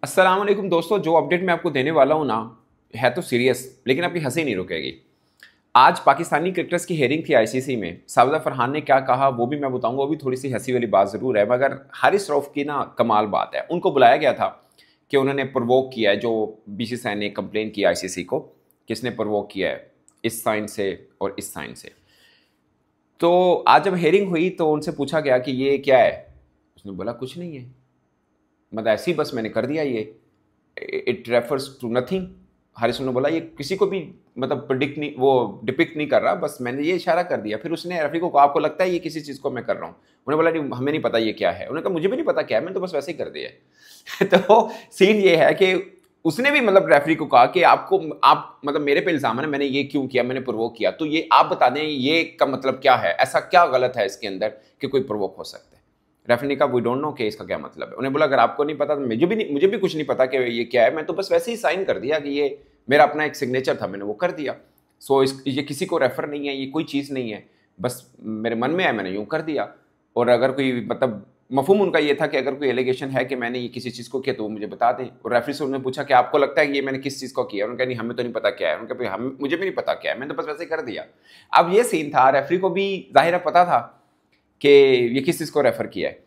अस्सलाम वालेकुम दोस्तों, जो अपडेट मैं आपको देने वाला हूँ ना, है तो सीरियस, लेकिन आपकी हंसी नहीं रुकेगी। आज पाकिस्तानी क्रिकेटर्स की हेयरिंग थी आईसीसी में। साजिद फरहान ने क्या कहा वो भी मैं बताऊंगा। वो भी थोड़ी सी हंसी वाली बात ज़रूर है, मगर हारिस रऊफ की ना कमाल बात है। उनको बुलाया गया था कि उन्होंने प्रवोक किया है, जो बीसीसीआई ने कंप्लेन किया आईसीसी को, किसने प्रवोक किया है इस साइन से और इस साइन से। तो आज जब हेयरिंग हुई तो उनसे पूछा गया कि ये क्या है। उसने बोला कुछ नहीं है, मतलब ऐसे ही बस मैंने कर दिया ये, it refers to nothing. Haris ने बोला ये किसी को भी मतलब प्रिडिक्ट नहीं, वो डिपिक्ट नहीं कर रहा, बस मैंने ये इशारा कर दिया। फिर उसने रेफरी को कहा आपको लगता है ये किसी चीज़ को मैं कर रहा हूँ। उन्होंने बोला नहीं हमें नहीं पता ये क्या है। उन्होंने कहा मुझे भी नहीं पता क्या है, मैंने तो बस वैसे ही कर दिया है। तो सीन ये है कि उसने भी मतलब रेफरी को कहा कि आपको आप मतलब मेरे पे इल्जाम है ना, मैंने ये क्यों किया, मैंने प्रोवोक किया, तो ये आप बता दें ये का मतलब क्या है, ऐसा क्या गलत है इसके अंदर कि कोई प्रोवोक हो सकता है। रेफरी ने कहा वी डोंट नो कि इसका क्या मतलब है। उन्हें बोला अगर आपको नहीं पता तो मुझे भी कुछ नहीं पता कि ये क्या है, मैं तो बस वैसे ही साइन कर दिया कि ये मेरा अपना एक सिग्नेचर था, मैंने वो कर दिया। सो ये किसी को रेफर नहीं है, ये कोई चीज़ नहीं है, बस मेरे मन में आया मैंने यूँ कर दिया। और अगर कोई मतलब मफहूम उनका ये था कि अगर कोई एलिगेशन है कि मैंने ये किसी चीज़ को किया तो वो मुझे बता दें। और रेफरी से उन्होंने पूछा कि आपको लगता है कि ये मैंने किस चीज़ को किया। उन्होंने कहा नहीं हमें तो नहीं पता क्या है। उन्होंने कहा हम मुझे भी नहीं पता क्या है, मैंने तो बस वैसे ही कर दिया। अब ये सीन था, रेफरी को भी जाहिर पता था कि ये किस चीज़ को रेफर किया है,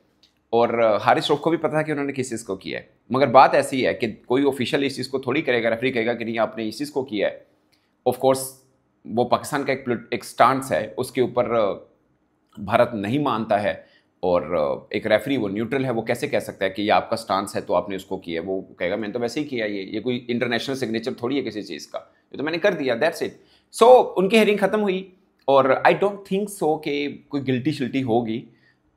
और हारिस रऊफ को भी पता था कि उन्होंने किस चीज़ को किया है। मगर बात ऐसी है कि कोई ऑफिशियल इस चीज़ को थोड़ी करेगा, रेफरी कहेगा कि नहीं आपने इस चीज़ को किया है। ऑफ कोर्स वो पाकिस्तान का एक स्टांस है, उसके ऊपर भारत नहीं मानता है। और एक रेफरी वो न्यूट्रल है, वो कैसे कह सकता है कि ये आपका स्टांस है तो आपने उसको किया। वो कहेगा मैंने तो वैसे ही किया, ये कोई इंटरनेशनल सिग्नेचर थोड़ी है किसी चीज़ का, ये तो मैंने कर दिया, दैट्स इट। सो उनकी हेयरिंग खत्म हुई और आई डोंट थिंक सो कि कोई गिल्टी शिल्टी होगी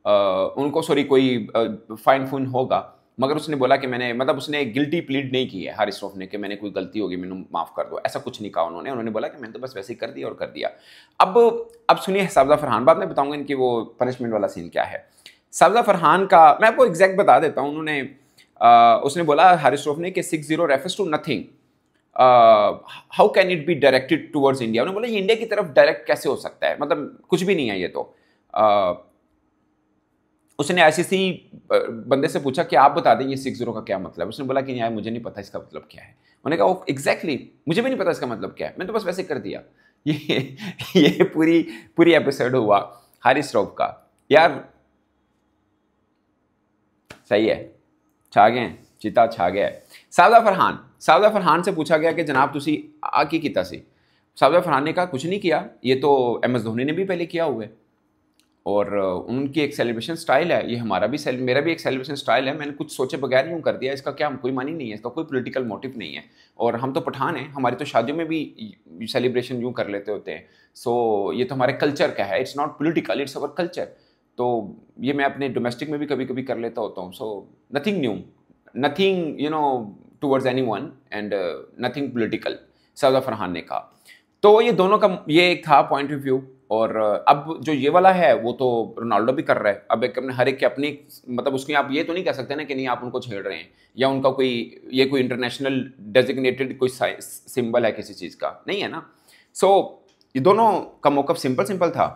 उनको, सॉरी कोई फाइन फुन होगा। मगर उसने बोला कि मैंने मतलब उसने गिल्टी प्लीड नहीं की है हारिस रऊफ ने कि मैंने कोई गलती होगी मैंने माफ़ कर दो, ऐसा कुछ नहीं कहा उन्होंने बोला कि मैंने तो बस वैसे ही कर दिया और कर दिया। अब सुनिए साजिद फरहान, बाद में बताऊंगा इनकी वो पनिशमेंट वाला सीन क्या है। साजिद फरहान का मैं आपको एग्जैक्ट बता देता हूँ। उसने बोला हारिस रऊफ ने कि 6-0 refers to nothing, how can it be directed towards India. उन्होंने बोला ये इंडिया की तरफ डायरेक्ट कैसे हो सकता है, मतलब कुछ भी नहीं है ये तो। उसने आईसीसी बंदे से पूछा कि आप बता दें ये 6-0 का क्या मतलब है। उसने बोला कि यार मुझे नहीं पता इसका मतलब क्या है। उन्होंने कहा एग्जैक्टली मुझे भी नहीं पता इसका मतलब क्या है, मैं तो बस वैसे कर दिया। ये पूरी एपिसोड हुआ हारिस रऊफ का। यार सही है, छा गए, चिता छा गया है। साजिद फरहान से पूछा गया कि जनाब तुसी आ की कीता सी। साजिद फरहान ने कहा कुछ नहीं किया, ये तो MS धोनी ने भी पहले किया हुआ है और उनकी एक सेलिब्रेशन स्टाइल है, ये मेरा भी एक सेलिब्रेशन स्टाइल है। मैंने कुछ सोचे बगैर यूँ कर दिया, इसका क्या कोई मानी नहीं है, इसका कोई पॉलिटिकल मोटिव नहीं है। और हम तो पठान हैं, हमारी तो शादियों में भी सेलिब्रेशन यूँ कर लेते होते हैं। सो ये तो हमारे कल्चर का है, it's not political, it's our culture. तो ये मैं अपने डोमेस्टिक में भी कभी कभी कर लेता होता हूँ। So nothing new, nothing towards any one and nothing political, Sajid Farhan ने कहा। तो ये दोनों का ये एक था पॉइंट ऑफ व्यू। और अब जो ये वाला है वो तो रोनाल्डो भी कर रहा है। अब एक अपने हर एक की अपनी मतलब उसकी आप ये तो नहीं कह सकते ना कि नहीं आप उनको छेड़ रहे हैं, या उनका कोई इंटरनेशनल डेजिग्नेटेड कोई सिंबल है किसी चीज़ का, नहीं है ना। सो ये दोनों का मौक़िफ़ सिंपल था।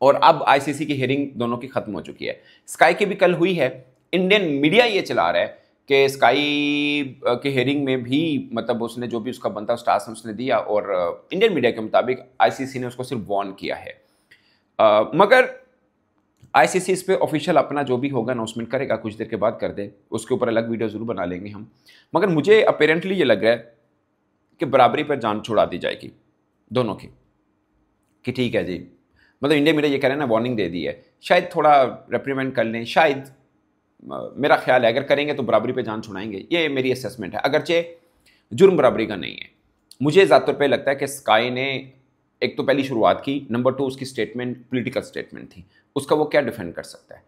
और अब आईसीसी की हियरिंग दोनों की खत्म हो चुकी है। स्काई की भी कल हुई है। इंडियन मीडिया ये चला रहा है कि स्काई के हेयरिंग में भी मतलब उसने जो भी उसका बनता स्टार्स उसने दिया, और इंडियन मीडिया के मुताबिक आईसीसी ने उसको सिर्फ वार्न किया है। मगर आईसीसी इस पे ऑफिशियल अपना जो भी होगा अनाउंसमेंट करेगा, कुछ देर के बाद कर दे, उसके ऊपर अलग वीडियो ज़रूर बना लेंगे हम। मगर मुझे अपेरेंटली ये लग रहा है कि बराबरी पर जान छुड़ा दी जाएगी दोनों की, कि ठीक है जी, मतलब इंडिया मीडिया ये कह रहे हैं ना वार्निंग दे दी है, शायद थोड़ा रिप्रीमेंड कर लें, शायद मेरा ख्याल है अगर करेंगे तो बराबरी पे जान छुड़ाएंगे। ये मेरी असेसमेंट है, अगरचे जुर्म बराबरी का नहीं है। मुझे ज़्यादा तौर पे लगता है कि स्काई ने एक तो पहली शुरुआत की, नंबर 2 उसकी स्टेटमेंट पॉलिटिकल स्टेटमेंट थी, उसका वो क्या डिफेंड कर सकता है।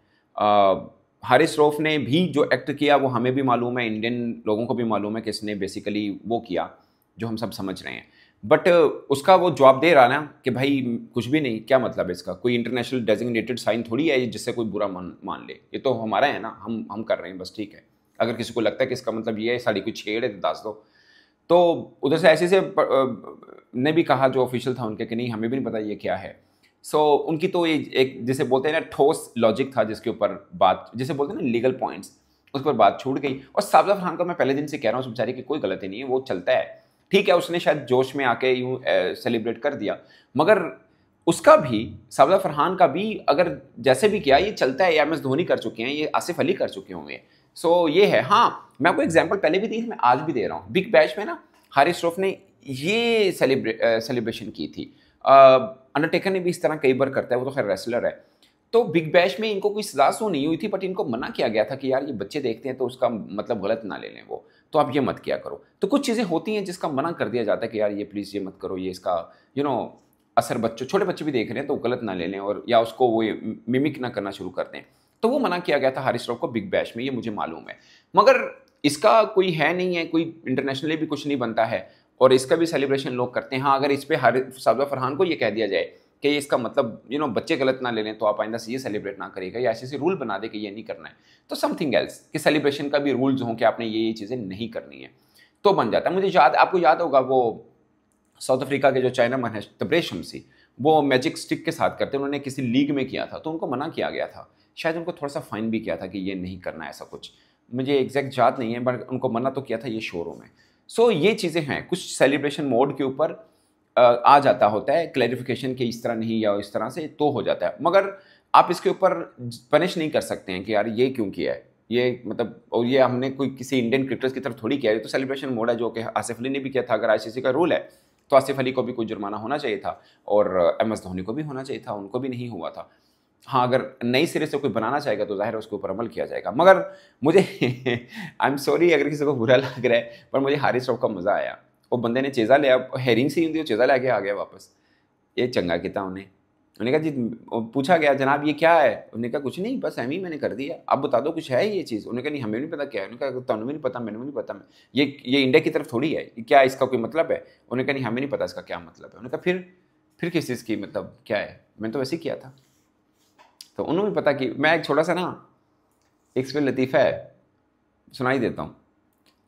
हारिस रऊफ ने भी जो एक्ट किया वो हमें भी मालूम है, इंडियन लोगों को भी मालूम है कि इसने बेसिकली वो किया जो हम सब समझ रहे हैं। बट उसका वो जवाब दे रहा ना कि भाई कुछ भी नहीं, क्या मतलब है इसका, कोई इंटरनेशनल डेजिग्नेटेड साइन थोड़ी है जिससे कोई बुरा मान ले, ये तो हमारा है ना, हम कर रहे हैं बस, ठीक है। अगर किसी को लगता है कि इसका मतलब ये है साड़ी कोई छेड़ है तो दस दो। तो उधर से ऐसे ने भी कहा जो ऑफिशियल था उनके कि नहीं हमें भी नहीं पता ये क्या है। सो उनकी तो ये एक जिसे बोलते हैं ना ठोस लॉजिक था जिसके ऊपर बात, जिसे बोलते हैं ना लीगल पॉइंट्स, उस पर बात छूट गई। और साबजा फरहान का मैं पहले दिन से कह रहा हूँ, उस बेचारे की कोई गलती नहीं है, वो चलता है, ठीक है, उसने शायद जोश में आके यूँ सेलिब्रेट कर दिया, मगर उसका भी, साबजा फरहान का भी अगर जैसे भी किया, ये चलता है, एम एस धोनी कर चुके हैं, ये आसिफ अली कर चुके होंगे। सो ये है। हाँ, मैं आपको एग्जाम्पल पहले भी दी थी, मैं आज भी दे रहा हूँ। बिग बैश में ना हारिस रऊफ ने ये सेलिब्रेशन की थी। अंडरटेकर ने भी इस तरह कई बार करता है, वो तो खैर रेसलर है। तो बिग बैश में इनको कोई सजा तो नहीं हुई थी, बट इनको मना किया गया था कि यार ये बच्चे देखते हैं तो उसका मतलब गलत ना ले लें वो, तो आप ये मत किया करो। तो कुछ चीज़ें होती हैं जिसका मना कर दिया जाता है कि यार ये प्लीज़ ये मत करो, ये इसका असर बच्चों, छोटे बच्चे भी देख रहे हैं तो गलत ना ले लें, और या उसको वो मिमिक ना करना शुरू कर दें। तो वो मना किया गया था हारिस रऊफ को बिग बैश में, ये मुझे मालूम है। मगर इसका कोई है नहीं है, कोई इंटरनेशनली भी कुछ नहीं बनता है, और इसका भी सेलिब्रेशन लोग करते हैं। हाँ, अगर इस पर साबजा फरहान को ये कह दिया जाए कि इसका मतलब बच्चे गलत ना ले लें, तो आप आइंदा से ये सेलिब्रेट ना करिएगा, या ऐसे रूल बना दे कि ये नहीं करना है, तो समथिंग एल्स कि सेलिब्रेशन का भी रूल्स हों कि आपने ये चीज़ें नहीं करनी है, तो बन जाता है। मुझे आपको याद होगा वो साउथ अफ्रीका के जो चाइनामैन है तब्रेश शम्सी, वो मैजिक स्टिक के साथ करते, उन्होंने किसी लीग में किया था तो उनको मना किया गया था, शायद उनको थोड़ा सा फाइन भी किया था कि ये नहीं करना है, ऐसा कुछ मुझे एग्जैक्ट याद नहीं है, बट उनको मना तो किया था ये शोरों में। सो ये चीज़ें हैं, कुछ सेलिब्रेशन मोड के ऊपर आ जाता होता है क्लैरिफिकेशन के इस तरह नहीं या इस तरह से, तो हो जाता है। मगर आप इसके ऊपर पनिश नहीं कर सकते हैं कि यार ये क्यों किया है, ये मतलब, और ये हमने कोई किसी इंडियन क्रिकेटर्स की तरफ थोड़ी किया है, तो सेलिब्रेशन मोड है जो कि आसिफ अली ने भी किया था। अगर आईसीसी का रूल है तो आसिफ अली को भी कोई जुर्माना होना चाहिए था, और एम एस धोनी को भी होना चाहिए था, उनको भी नहीं हुआ था। हाँ, अगर नई सिरे से कोई बनाना चाहेगा तो जाहिर है उसके ऊपर अमल किया जाएगा। मगर मुझे आई एम सॉरी अगर किसी को बुरा लग रहा है, पर मुझे हारिस रऊफ का मज़ा आया। वो बंदे ने चेज़ा लिया, हेरिंग सी हुई, चेज़ा लेके आ गया वापस, ये चंगा किया उन्हें कहा जी, पूछा गया जनाब ये क्या है, उन्होंने कहा कुछ नहीं, बस एम ही मैंने कर दिया, आप बता दो कुछ है ये चीज़। उन्होंने कहा नहीं, हमें नहीं पता क्या है। उन्होंने कहा तुम्हें नहीं पता, मैंने नहीं पता, ये इंडिया की तरफ थोड़ी है, क्या इसका कोई मतलब है। उन्होंने कहा नहीं, हमें नहीं पता इसका क्या मतलब है। उन्होंने कहा फिर किस चीज़ की मतलब क्या है, मैंने तो वैसे ही किया था। तो उन्होंने भी पता कि मैं एक छोटा सा ना एक फिर लतीफ़ा है सुनाई देता हूँ।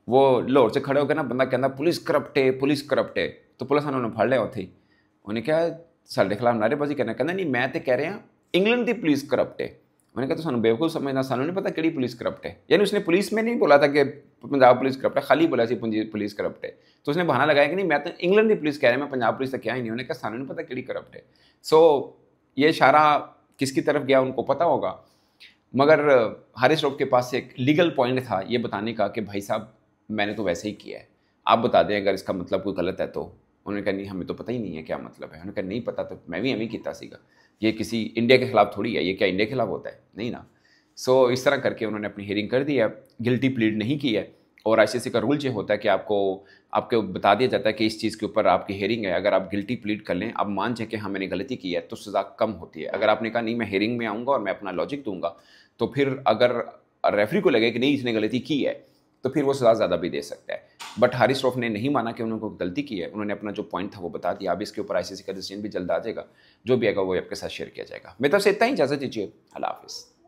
वो लाहौर से खड़े होकर ना बंदा कहता पुलिस करप्ट है, पुलिस करप्ट है, तो पुलिस उन्होंने फड़ लिया उथे, उन्हें क्या साढ़े खिलाफ नारेबाजी करना, कहना नहीं मैं तो कह रहा इंग्लैंड की पुलिस करप्ट है। उन्होंने कहा तो सानू बेवकूफ़ समझना, सानू नहीं पता कि पुलिस करप्ट है। यानी उसने पुलिस में नहीं बोला था कि पंजाब पुलिस करप्ट है, खाली बोला सी पुलिस करप्ट है। तो उसने बहाना लगाया कि नहीं मैं तो इंग्लैंड की पुलिस कह रहा है, मैं पंजाब पुलिस तक क्या ही नहीं। उन्होंने कहा सानू नहीं पता कि करप्ट है। सो ये इशारा किसकी तरफ गया उनको पता होगा, मगर हारिस रऊफ के पास एक लीगल पॉइंट था ये बताने का कि भाई साहब मैंने तो वैसे ही किया है, आप बता दें अगर इसका मतलब कोई गलत है तो। उन्होंने कहा नहीं हमें तो पता ही नहीं है क्या मतलब है। उन्होंने कहा नहीं पता तो मैं भी एम ही किया सीगा, ये किसी इंडिया के खिलाफ थोड़ी है, ये क्या इंडिया के खिलाफ होता है, नहीं ना। सो इस तरह करके उन्होंने अपनी हियरिंग कर दी है, गिल्टी प्लीड नहीं की है। और आईसीसी का रूल ये होता है कि आपको बता दिया जाता है कि इस चीज़ के ऊपर आपकी हियरिंग है, अगर आप गिल्टी प्लीड कर लें, आप मान जाए कि हाँ मैंने गलती की है, तो सज़ा कम होती है। अगर आपने कहा नहीं मैं हियरिंग में आऊँगा और मैं अपना लॉजिक दूंगा, तो फिर अगर रेफरी को लगे कि नहीं इसने गलती की है, तो फिर वो सज़ा ज़्यादा भी दे सकता है। बट हारिस रऊफ ने नहीं माना कि उन्होंने गलती की है, उन्होंने अपना जो पॉइंट था वो बता दिया। अब इसके ऊपर आईसीसी का डिसीजन भी जल्द आ जाएगा, जो भी आएगा वो आपके साथ शेयर किया जाएगा। मेरी तरफ से इतना ही, इजाज़त दीजिए, अल्लाह हाफिज़।